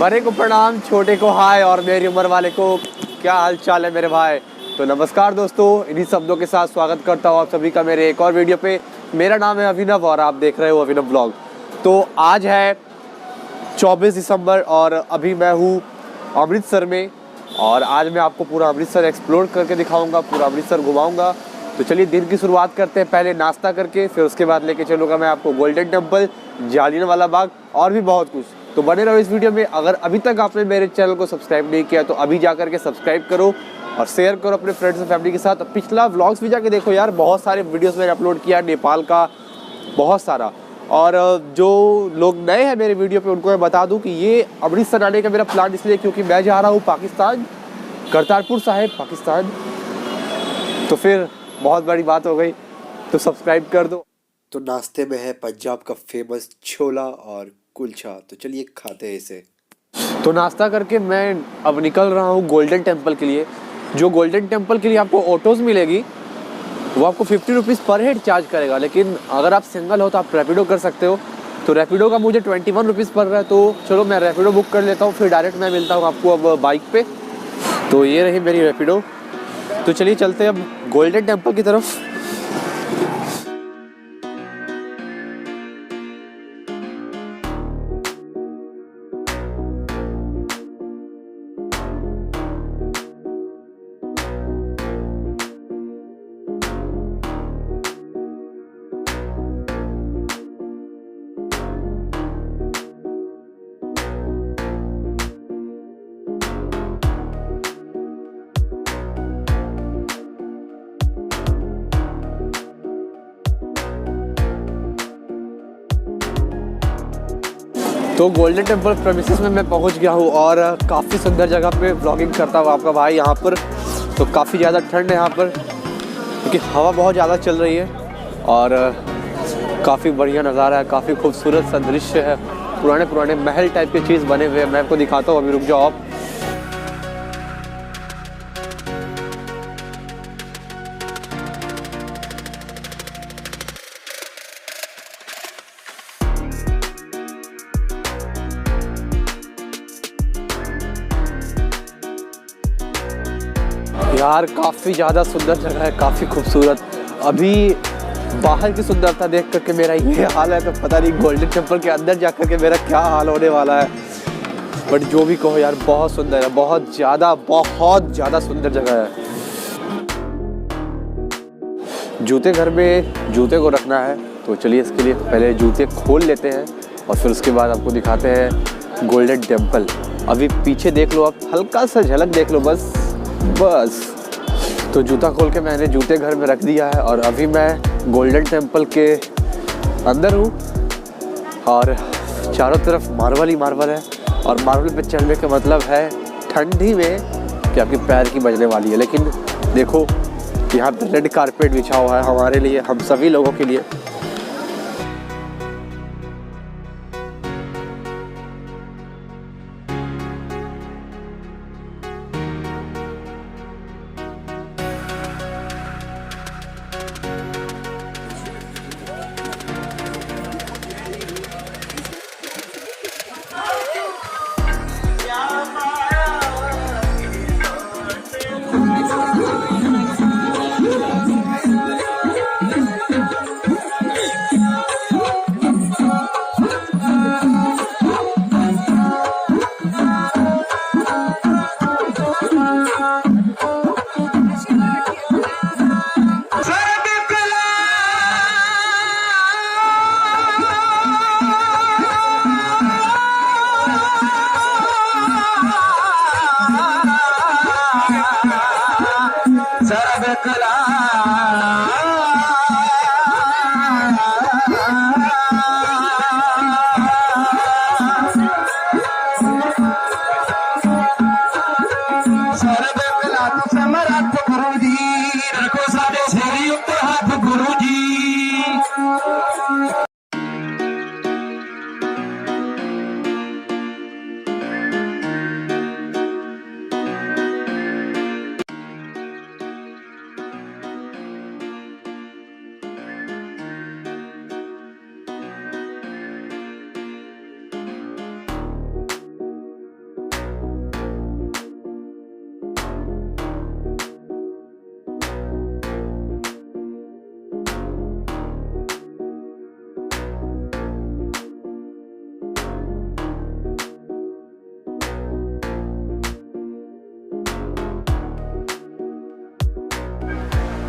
बड़े को प्रणाम, छोटे को हाय और मेरी उम्र वाले को क्या हाल चाल है मेरे भाई। तो नमस्कार दोस्तों, इन्हीं शब्दों के साथ स्वागत करता हूँ आप सभी का मेरे एक और वीडियो पे। मेरा नाम है अभिनव और आप देख रहे हो अभिनव व्लॉग। तो आज है 24 दिसंबर और अभी मैं हूँ अमृतसर में और आज मैं आपको पूरा अमृतसर एक्सप्लोर करके दिखाऊंगा, पूरा अमृतसर घुमाऊंगा। तो चलिए दिन की शुरुआत करते हैं, पहले नाश्ता करके, फिर उसके बाद लेके चलूँगा मैं आपको गोल्डन टेम्पल, जालियनवाला बाग और भी बहुत कुछ। तो बने रहो इस वीडियो में। अगर अभी तक आपने मेरे चैनल को सब्सक्राइब नहीं किया तो अभी जा करके सब्सक्राइब करो और शेयर करो अपने फ्रेंड्स और फैमिली के साथ। पिछला व्लॉग्स भी जाके देखो यार, बहुत सारे वीडियोस मैंने अपलोड किया नेपाल का, बहुत सारा। और जो लोग नए हैं मेरे वीडियो पे उनको मैं बता दूं कि ये अमृतसर आने का मेरा प्लान इसलिए क्योंकि मैं जा रहा हूँ पाकिस्तान, करतारपुर साहिब पाकिस्तान। तो फिर बहुत बड़ी बात हो गई, तो सब्सक्राइब कर दो। तो नाश्ते में है पंजाब का फेमस छोला और कुलचा, तो चलिए खाते हैं इसे। तो नाश्ता करके मैं अब निकल रहा हूँ गोल्डन टेम्पल के लिए। जो गोल्डन टेम्पल के लिए आपको ऑटोज़ मिलेगी वो आपको 50 रुपीज़ पर हेड चार्ज करेगा, लेकिन अगर आप सिंगल हो तो आप रैपिडो कर सकते हो। तो रैपिडो का मुझे 21 रुपीज़ पड़ रहा है, तो चलो मैं रैपिडो बुक कर लेता हूँ, फिर डायरेक्ट मैं मिलता हूँ आपको अब बाइक पे। तो ये रही मेरी रैपिडो। तो चलिए चलते हैं अब गोल्डन टेम्पल की तरफ। तो गोल्डन टेम्पल प्रेमिसेस में मैं पहुंच गया हूं और काफ़ी सुंदर जगह पे व्लॉगिंग करता हूँ आपका भाई यहाँ पर। तो काफ़ी ज़्यादा ठंड है यहाँ पर क्योंकि हवा बहुत ज़्यादा चल रही है और काफ़ी बढ़िया नज़ारा है, काफ़ी खूबसूरत सा दृश्य है। पुराने पुराने महल टाइप के चीज़ बने हुए हैं, मैं आपको दिखाता हूँ, अभी रुक जाओ आप। यार काफ़ी ज़्यादा सुंदर जगह है, काफ़ी खूबसूरत। अभी बाहर की सुंदरता देख करके मेरा ये हाल है, तो पता नहीं गोल्डन टेम्पल के अंदर जा कर के मेरा क्या हाल होने वाला है। बट जो भी कहो यार, बहुत सुंदर है, बहुत ज़्यादा सुंदर जगह है। जूते घर में जूते को रखना है, तो चलिए इसके लिए पहले जूते खोल लेते हैं और फिर उसके बाद आपको दिखाते हैं गोल्डन टेम्पल। अभी पीछे देख लो आप, हल्का सा झलक देख लो बस। तो जूता खोल के मैंने जूते घर में रख दिया है और अभी मैं गोल्डन टेम्पल के अंदर हूँ और चारों तरफ मार्बल ही मार्बल है। और मार्बल पे चढ़ने का मतलब है ठंडी में कि आपके पैर की बजने वाली है। लेकिन देखो यहाँ पे रेड कारपेट बिछा हुआ है हमारे लिए, हम सभी लोगों के लिए।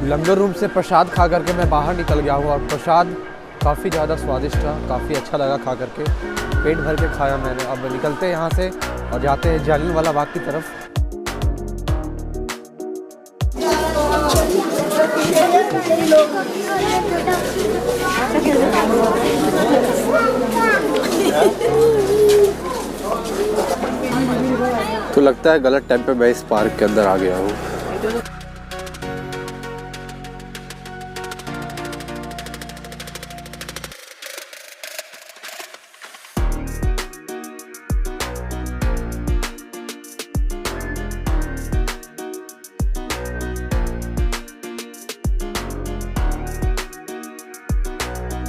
लंगर रूम से प्रसाद खा करके मैं बाहर निकल गया हूँ और प्रसाद काफ़ी ज़्यादा स्वादिष्ट था, काफ़ी अच्छा लगा खा करके, पेट भर के खाया मैंने। अब निकलते हैं यहाँ से और जाते हैं जालियांवाला बाग की तरफ। तो लगता है गलत टाइम पे मैं इस पार्क के अंदर आ गया हूँ।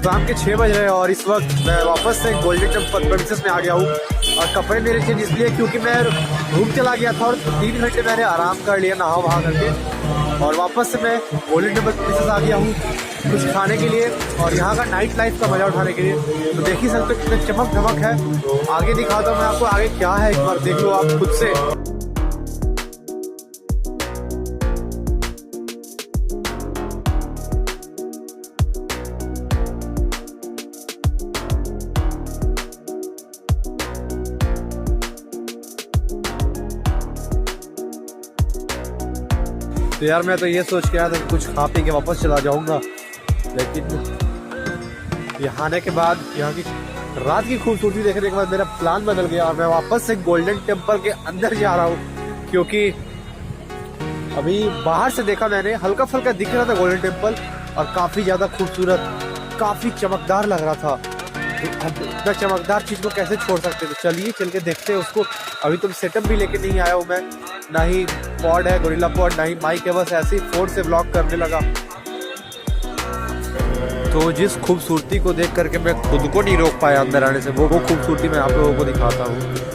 शाम के 6 बज रहे हैं और इस वक्त मैं वापस से गोल्डन टेम्पल प्रेमिसेस में आ गया हूँ। और कपड़े मेरे चेंज इसलिए क्योंकि मैं घूम चला गया था और 3 घंटे मैंने आराम कर लिया नहा वहा करके, और वापस से मैं गोल्डन टेम्पल प्रेमिसेस आ गया हूँ कुछ खाने के लिए और यहाँ का नाइट लाइफ का मजा उठाने के लिए। तो देख ही सकते हो कितने चमक धमक है। आगे दिखाता हूँ मैं आपको आगे क्या है, एक बार देख लो आप खुद से। तो यार मैं तो ये सोच के आया था कुछ खा पी के वापस चला जाऊंगा, लेकिन यहाँ आने के बाद यहाँ की रात की खूबसूरती देखने के बाद मेरा प्लान बदल गया और मैं वापस से गोल्डन टेम्पल के अंदर जा रहा हूँ। क्योंकि अभी बाहर से देखा मैंने, हल्का फुल्का दिख रहा था गोल्डन टेम्पल और काफी ज्यादा खूबसूरत, काफी चमकदार लग रहा था। इतना चमकदार चीज को कैसे छोड़ सकते थे। चलिए चल के देखते हैं उसको। अभी तो सेटअप भी लेके नहीं आया हूँ मैं, ना ही पॉड है गोरिल्ला पॉड, ना ही माइक है, बस ऐसे ही फोन से व्लॉग करने लगा। तो जिस खूबसूरती को देख करके मैं खुद को नहीं रोक पाया अंदर आने से, वो खूबसूरती मैं आप लोगों को दिखाता हूँ।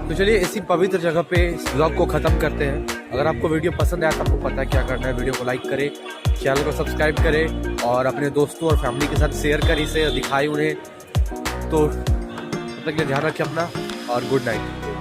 तो चलिए इसी पवित्र जगह पे इस ब्लॉग को ख़त्म करते हैं। अगर आपको वीडियो पसंद आया तो आपको पता है क्या करना है, वीडियो को लाइक करें, चैनल को सब्सक्राइब करें और अपने दोस्तों और फैमिली के साथ शेयर करें, इसे दिखाएं उन्हें। तो तब तक ध्यान रखें अपना और गुड नाइट।